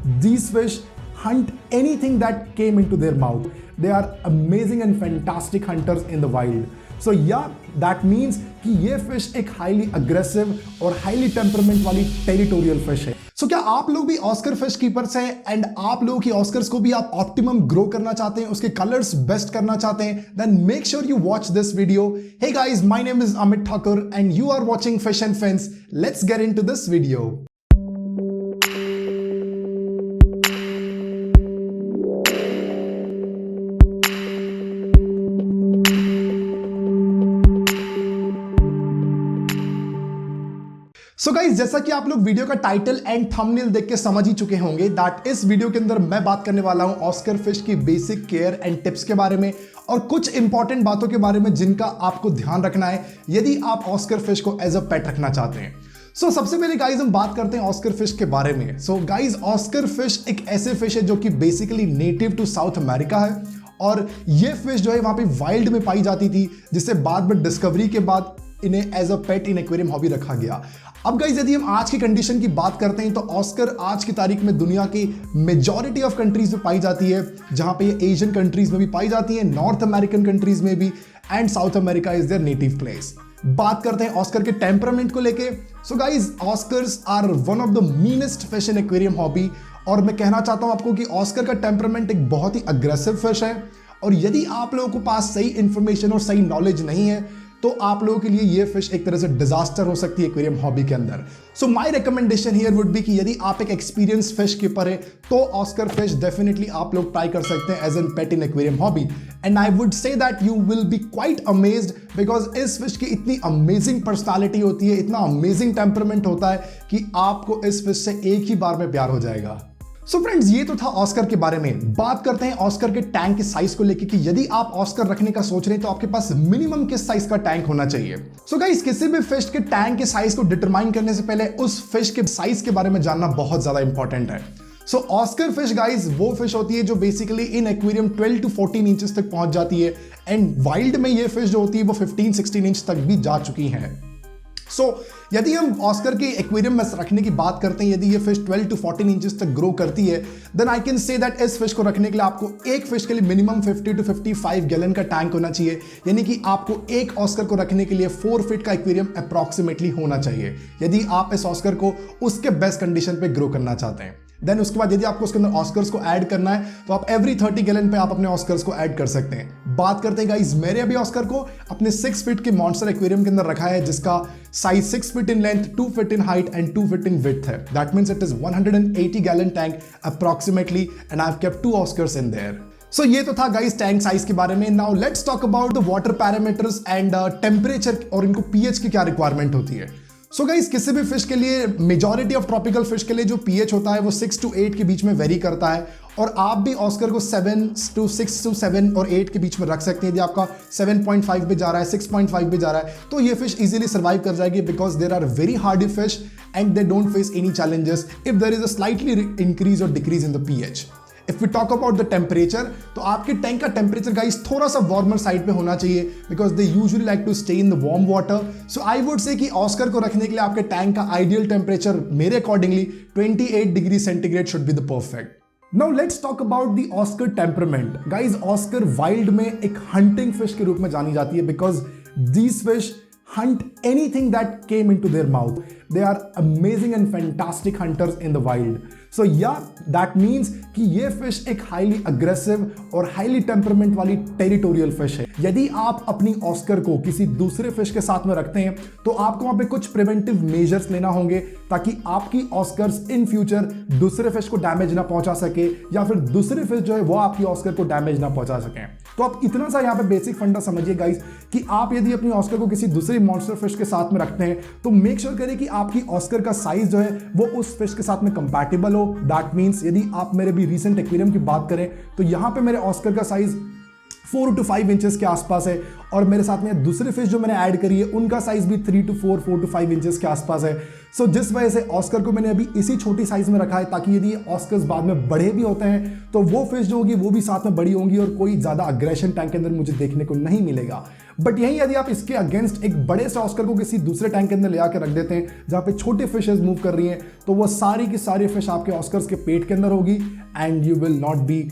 these fish hunt anything that came into their mouth. They are amazing and fantastic hunters in the wild. So yeah, that means कि ये fish एक highly aggressive और highly temperament वाली territorial fish है। सो क्या आप लोग भी ऑस्कर फिश कीपर्स हैं एंड आप लोगों की ऑस्कर्स को भी आप ऑप्टिमम ग्रो करना चाहते हैं, उसके कलर्स बेस्ट करना चाहते हैं, then make sure you watch this video. Hey guys, my name is Amit Thakur and you are watching fish and fins. Let's get into this video. So guys, जैसा कि आप लोग वीडियो का टाइटल एंड थंबनेल देख के समझ ही चुके होंगे दैट इस वीडियो के अंदर मैं बात करने वाला हूं ऑस्कर फिश की बेसिक केयर एंड टिप्स के बारे में और कुछ इंपॉर्टेंट बातों के बारे में जिनका आपको ध्यान रखना है यदि आप ऑस्कर फिश को एज अ पेट रखना चाहते हैं। सो सबसे पहले गाइज हम बात करते हैं ऑस्कर फिश के बारे में। सो गाइज, ऑस्कर फिश एक ऐसे फिश है जो कि basically native to South America है और ये फिश जो है वहां पे वाइल्ड में पाई जाती थी, जिससे बाद में डिस्कवरी के बाद इन्हें as a pet in aquarium hobby रखा गया। अब गाइज, यदि हम आज की कंडीशन की बात करते हैं तो ऑस्कर आज की तारीख में दुनिया की मेजॉरिटी ऑफ कंट्रीज में पाई जाती है, जहां पे ये एशियन कंट्रीज में भी पाई जाती है, नॉर्थ अमेरिकन कंट्रीज में भी, and South America is their native place. बात करते हैं ऑस्कर के टेम्परामेंट को लेके। So guys, Oscars are one of the meanest fish in aquarium hobby और मैं कहना चाहता हूं आपको कि ऑस्कर का टेम्परामेंट एक बहुत ही अग्रेसिव फिश है और यदि आप लोगों के पास सही इंफॉर्मेशन और सही नॉलेज नहीं है तो आप लोगों के लिए ये फिश एक तरह से डिजास्टर हो सकती है एक्वेरियम हॉबी के अंदर। So my recommendation here would be कि यदि आप एक एक्सपीरियंस फिश कीपर है तो ऑस्कर फिश डेफिनेटली आप लोग ट्राई कर सकते हैं as an pet in aquarium hobby and I would say that you will be quite amazed because इस फिश की इतनी अमेजिंग पर्सनालिटी होती है, इतना अमेजिंग टेम्परामेंट होता है कि आपको इस फिश से एक ही बार में प्यार हो जाएगा। सो फ्रेंड्स, ये तो था ऑस्कर के बारे में। बात करते हैं ऑस्कर के टैंक के साइज को लेकर कि यदि आप ऑस्कर रखने का सोच रहे हैं तो आपके पास मिनिमम किस साइज का टैंक होना चाहिए। सो गाइस, किसी भी फिश के टैंक के साइज को डिटरमाइन करने से पहले उस फिश के साइज के बारे में जानना बहुत ज्यादा इंपॉर्टेंट है। सो ऑस्कर फिश गाइस वो फिश होती है जो basically in aquarium 12 to 14 inches तक पहुंच जाती है एंड वाइल्ड में ये फिश जो होती है वो 15-16 इंच तक भी जा चुकी हैं। सो यदि हम ऑस्कर के एक्वेरियम में रखने की बात करते हैं, यदि ये फिश 12 to 14 इंचेस तक ग्रो करती है, then I can say that इस फिश को रखने के लिए आपको एक फिश के लिए मिनिमम 50 to 55 गैलन का टैंक होना चाहिए, यानी कि आपको एक ऑस्कर को रखने के लिए 4 फीट का एक्वेरियम अप्रॉक्सीमेटली होना चाहिए यदि आप इस ऑस्कर को उसके बेस्ट कंडीशन पे ग्रो करना चाहते हैं। देन उसके बाद यदि आपको उसके अंदर ऑस्कर्स को ऐड करना है तो आप एवरी 30 गैलन पे आप अपने ऑस्कर्स को ऐड कर सकते हैं। बात करते हैं गाइस, मैंने अभी ऑस्कर को अपने 6 फीट के मॉन्स्टर एक्वेरियम के अंदर रखा है जिसका size 6 feet in length, 2 feet in height and 2 feet in width है। That means it is 180 gallon tank approximately and I have kept 2 Oscars in there. So ये तो था गाइस टैंक साइज के बारे में। Now let's talk about the water parameters and temperature और इनको pH की क्या रिक्वायरमेंट होती है। सो गाइस, किसी भी फिश के लिए, मेजॉरिटी ऑफ ट्रॉपिकल फिश के लिए जो पीएच होता है वो 6 to 8 के बीच में वेरी करता है और आप भी ऑस्कर को 6 to 7 और 8 के बीच में रख सकते हैं। यदि आपका 7.5 पे जा रहा है, 6.5 पे जा रहा है तो ये फिश इजीली सर्वाइव कर जाएगी because there are very hardy fish and they don't face any challenges if there is a slightly increase और decrease in the pH. If we talk about the temperature तो आपके tank का temperature guys थोड़ा सा warmer side पे होना चाहिए because they usually like to stay in the warm water. So I would say कि ऑस्कर को रखने के लिए आपके टैंक का आइडियल टेम्परेचर मेरे accordingly 28 degree centigrade should be the perfect. Now let's talk about the Oscar temperament. Guys, Oscar Wilde में एक हंटिंग फिश के रूप में जानी जाती है because these fish hunt anything that came into their mouth. They are amazing and fantastic hunters in the wild. So yeah, that means कि ये फिश एक हाईली अग्रेसिव और हाईली टेम्परामेंट वाली टेरिटोरियल फिश है। यदि आप अपनी ऑस्कर को किसी दूसरे फिश के साथ में रखते हैं तो आपको वहां पे कुछ प्रिवेंटिव मेजर्स लेना होंगे ताकि आपकी ऑस्कर्स इन फ्यूचर दूसरे फिश को डैमेज ना पहुंचा सके या फिर दूसरे फिश जो है वो आपकी ऑस्कर को डैमेज ना पहुंचा सके। तो आप इतना सा यहाँ पे बेसिक फंडा समझिए गाइस कि आप यदि अपनी ऑस्कर को किसी दूसरी मॉन्स्टर फिश के साथ में रखते हैं तो मेक श्योर करें कि आपकी ऑस्कर का साइज जो है वो उस फिश के साथ में कंपैटिबल हो। दैट मींस यदि आप मेरे भी रीसेंट एक्वेरियम की बात करें तो यहां पे मेरे ऑस्कर का साइज 4 to 5 इंचेस के आसपास है और मेरे साथ में दूसरे फिश जो मैंने ऐड करी है उनका साइज भी 3 to 4 to 5 इंचेस के आसपास है। सो जिस वजह से ऑस्कर को मैंने अभी इसी छोटी साइज में रखा है ताकि यदि ऑस्कर्स बाद में बड़े भी होते हैं तो वो फिश जो होगी वो भी साथ में बड़ी होंगी और कोई ज्यादा अग्रेशन टैंक के अंदर मुझे देखने को नहीं मिलेगा। बट यही यदि आप इसके अगेंस्ट एक बड़े से ऑस्कर को किसी दूसरे टैंक के अंदर ले आकर रख देते हैं जहां पे छोटे फिशेस मूव कर रही हैं, तो वो सारी की सारी फिश आपके ऑस्कर्स के पेट के अंदर होगी and you will not be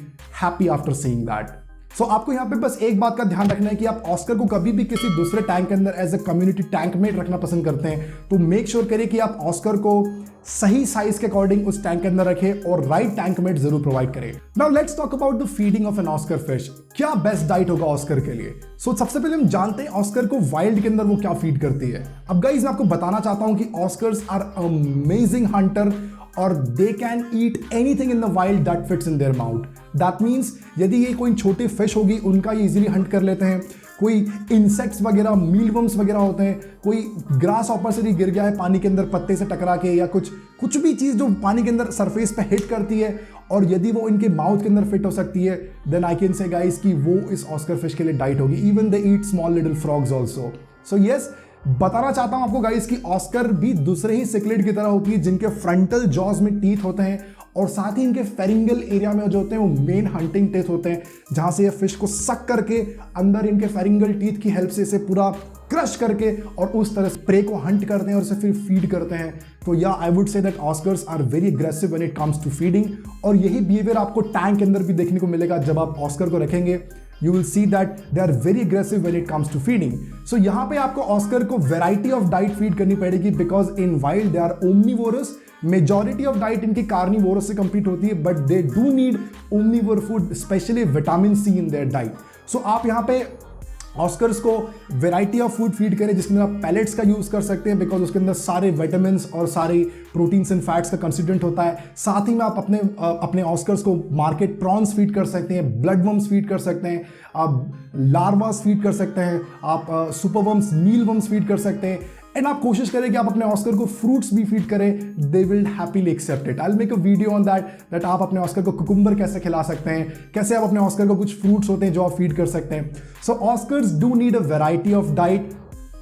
happy after seeing that. So आपको यहाँ पे बस एक बात का ध्यान रखना है कि आप ऑस्कर को कभी भी किसी दूसरे टैंक के अंदर as a community tank mate रखना पसंद करते हैं तो मेक श्योर करिए कि आप ऑस्कर को सही साइज के अकॉर्डिंग उस टैंक के अंदर रखें और राइट टैंक मेट जरूर प्रोवाइड करें। Now let's talk about the feeding of an Oscar fish. क्या बेस्ट डाइट होगा ऑस्कर के लिए? सबसे पहले हम जानते हैं ऑस्कर को वाइल्ड के अंदर वो क्या फीड करती है। अब गाइस मैं आपको बताना चाहता हूं कि ऑस्कर्स आर अमेजिंग हंटर और they can eat anything in the wild that fits in their mouth. That means यदि ये कोई छोटी फिश होगी उनका ये इजीली हंट कर लेते हैं, कोई इंसेक्ट्स वगैरह मीलवर्म्स वगैरह होते हैं, कोई ग्रास हॉपर से गिर गया है पानी के अंदर पत्ते से टकरा के, या कुछ भी चीज़ जो पानी के अंदर सरफेस पे हिट करती है और यदि वो इनके माउथ के अंदर फिट हो सकती है then I can say guys कि वो इस ऑस्कर फिश के लिए डाइट होगी। Even they eat small little frogs also. So yes, बताना चाहता हूं आपको गाइस कि ऑस्कर भी दूसरे ही सिक्लेड की तरह होती है जिनके फ्रंटल जॉज में टीथ होते हैं और साथ ही इनके फेरिंगल एरिया में जो होते हैं वो मेन हंटिंग टीथ होते हैं जहां से ये फिश को सक करके अंदर इनके फेरिंगल टीथ की हेल्प से इसे पूरा क्रश करके और उस तरह प्रे को हंट करते हैं और उसे फिर फीड करते हैं। तो yeah I would say that Oscars are very aggressive when it comes to feeding और यही बिहेवियर आपको टैंक के अंदर भी देखने को मिलेगा जब आप ऑस्कर को रखेंगे। You will see that they are very aggressive when it comes to feeding. So यहाँ पे आपको ऑस्कर को variety of diet feed करनी पड़ेगी because in wild they are omnivorous. Majority of diet इनकी carnivorous से complete होती है but they do need omnivore food, especially vitamin C in their diet. So आप यहाँ पे ऑस्कर्स को वेराइटी ऑफ फूड फीड करें जिसके अंदर आप पैलेट्स का यूज़ कर सकते हैं बिकॉज उसके अंदर सारे विटामिन्स और सारे प्रोटीन्स एंड फैट्स का कंस्टिट्यूएंट होता है। साथ ही में आप अपने ऑस्कर्स को मार्केट प्रॉन्स फीड कर सकते हैं, ब्लड वर्म्स फीड कर सकते हैं, आप लार्वास फीड कर सकते हैं, आप सुपर वर्म्स, मील वर्म्स फीड कर सकते हैं एंड आप कोशिश करें कि आप अपने ऑस्कर को फ्रूट्स भी फीड करें। They will happily accept it. I will make a video on that आप अपने ऑस्कर को कुकुम्बर कैसे खिला सकते हैं, कैसे आप अपने ऑस्कर को कुछ फ्रूट्स होते हैं जो आप फीड कर सकते हैं। So Oscars do need a variety of diet,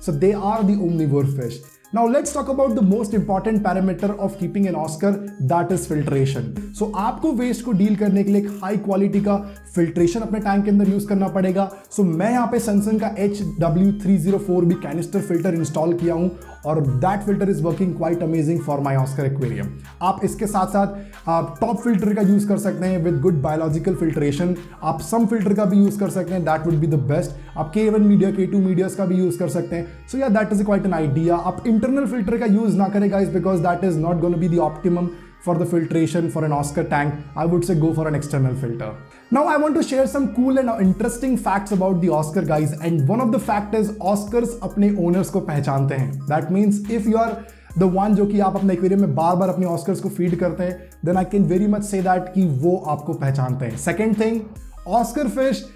so they are the omnivore fish. Now let's talk about the most important parameter of keeping an Oscar, that is filtration. So आपको waste को deal करने के लिए एक high quality का filtration अपने tank के अंदर यूज करना पड़ेगा। सो मैं यहाँ पे सैमसंग का HW304B कैनिस्टर फिल्टर इंस्टॉल किया हूँ और that filter is working quite amazing for my Oscar aquarium. आप इसके साथ साथ आप टॉप फिल्टर का यूज कर सकते हैं विद गुड बायोलॉजिकल फिल्ट्रेशन। आप सम फिल्टर का भी यूज कर सकते हैं, that would be the best. आप K1 मीडिया, K2 मीडियाज का भी यूज कर सकते हैं। सो या that is quite an idea. आप इंटरनल फिल्टर का यूज ना करें guys because that is not gonna be the optimum for the filtration for an Oscar tank. I would say go for an external filter. Now I want to share some cool and interesting facts about the Oscar guys, and one of the fact is Oscars अपने owners को पहचानते हैं. That means if you are the one जो कि आप अपने aquarium में बार बार अपने Oscars को फीड करते हैं then I can very much say that कि वो आपको पहचानते हैं. Second thing, Oscar fish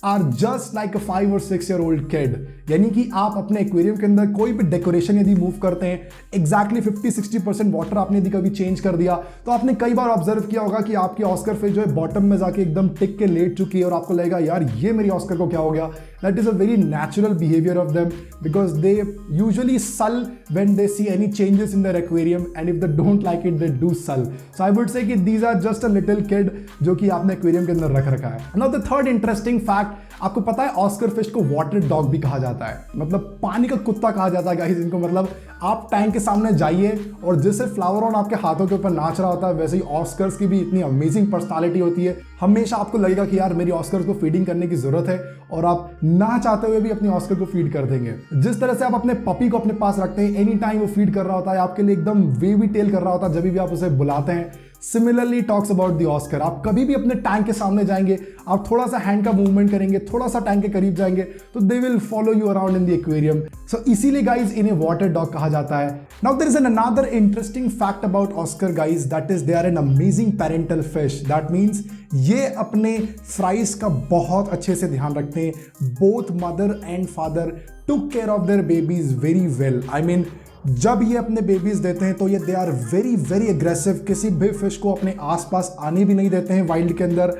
are just like a 5 or 6 year old kid. यानी कि आप अपने एक्वेरियम के अंदर कोई भी डेकोरेशन यदि मूव करते हैं, एग्जैक्टली 50-60% वाटर आपने यदि कभी चेंज कर दिया तो आपने कई बार ऑब्जर्व किया होगा कि आपकी ऑस्कर फिश जो है बॉटम में जाके एकदम टिक के लेट चुकी है और आपको लगेगा यार ये मेरी ऑस्कर को क्या हो गया। That is a very natural behavior of them because they usually sulk when they see any changes in their aquarium and if they don't like it they do sulk. So I would say कि these are just a little kid जो कि आपने aquarium के अंदर रख रखा है। Now the third interesting fact, आपको पता है ऑस्कर फिश को वाटर डॉग भी कहा जाता है, मतलब पानी का कुत्ता कहा जाता है गाइस इनको। मतलब आप टैंक के सामने जाइए और जैसे फ्लावर ऑन आपके हाथों के ऊपर नाच रहा होता है वैसे ही ऑस्कर्स की भी इतनी अमेजिंग पर्सनालिटी होती है। हमेशा आपको लगेगा कि यार मेरी ऑस्कर्स को फीडिंग करने की जरूरत है और आप ना चाहते हुए भी अपनी ऑस्कर को फीड कर देंगे। जिस तरह से आप अपने पपी को अपने पास रखते हैं, एनी टाइम वो फीड कर रहा होता है, आपके लिए एकदम वेवी टेल कर रहा होता है जब भी आप उसे बुलाते हैं। Similarly talks about the Oscar. आप कभी भी अपने टैंक के सामने जाएंगे, आप थोड़ा सा हैंड का मूवमेंट करेंगे, थोड़ा सा टैंक के करीब जाएंगे तो they will follow you around in the aquarium. So इसीलिए गाइज इन्हें वाटर डॉग कहा जाता है। Now there is an another interesting fact about Oscar guys, that is they are an amazing parental fish. That means ये अपने fries का बहुत अच्छे से ध्यान रखते हैं। Both mother and father took care of their babies very well. I mean जब ये अपने बेबीज देते हैं तो ये they are very very aggressive, किसी भी फिश को अपने आसपास आने भी नहीं देते हैं वाइल्ड के अंदर।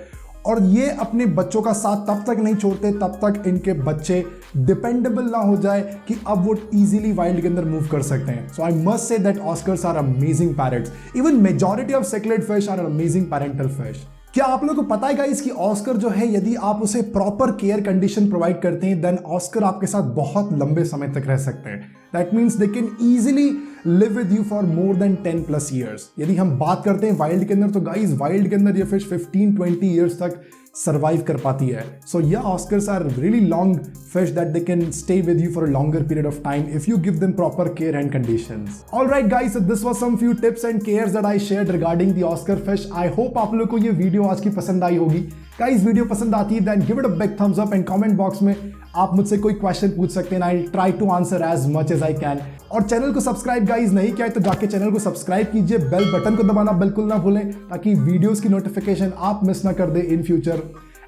और ये अपने बच्चों का साथ तब तक नहीं छोड़ते तब तक इनके बच्चे डिपेंडेबल ना हो जाए कि अब वो इजीली वाइल्ड के अंदर मूव कर सकते हैं। So I must say that Oscars are amazing parents. Even majority of cichlid fish are amazing parental fish. क्या आप लोगों को पता है गाइस कि ऑस्कर जो है, यदि आप उसे प्रॉपर केयर कंडीशन प्रोवाइड करते हैं, देन ऑस्कर आपके साथ बहुत लंबे समय तक रह सकते हैं। That means they can easily live with you for more than 10+ years. यदि हम बात करते हैं वाइल्ड के अंदर, तो गाइस वाइल्ड के अंदर ये फिश 15-20 ईयर्स तक सर्वाइव कर पाती है। So yeah Oscars are really long fish that they can stay with you for a longer period of time if you give them proper care and conditions. Alright guys, so this was some few tips and cares that I shared regarding the Oscar fish. I hope आप लोगों को ये video आज की पसंद आई होगी। Guys, video पसंद आती है then give it a big thumbs up and comment box में आप मुझसे कोई क्वेश्चन पूछ सकते हैं। I'll try to answer as much as I can. और चैनल को सब्सक्राइब गाइज नहीं किया है तो जाके चैनल को सब्सक्राइब कीजिए, बेल बटन को दबाना बिल्कुल ना भूलें ताकि वीडियोस की नोटिफिकेशन आप मिस ना कर दे इन फ्यूचर।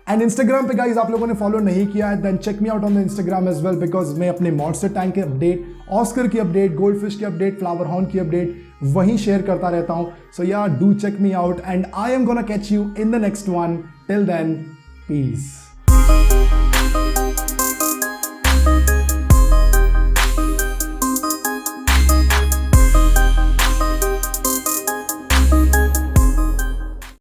एंड इंस्टाग्राम पे गाइज आप लोगों ने फॉलो नहीं किया है, then check me out on the Instagram as well, because मैं अपने मॉन्स्टर टैंक के अपडेट, ऑस्कर की अपडेट, गोल्ड फिश की अपडेट, फ्लावर हॉर्न की अपडेट वहीं शेयर करता रहता हूँ। So yeah do check me out and I am gonna catch you in the next one. Till then, piece.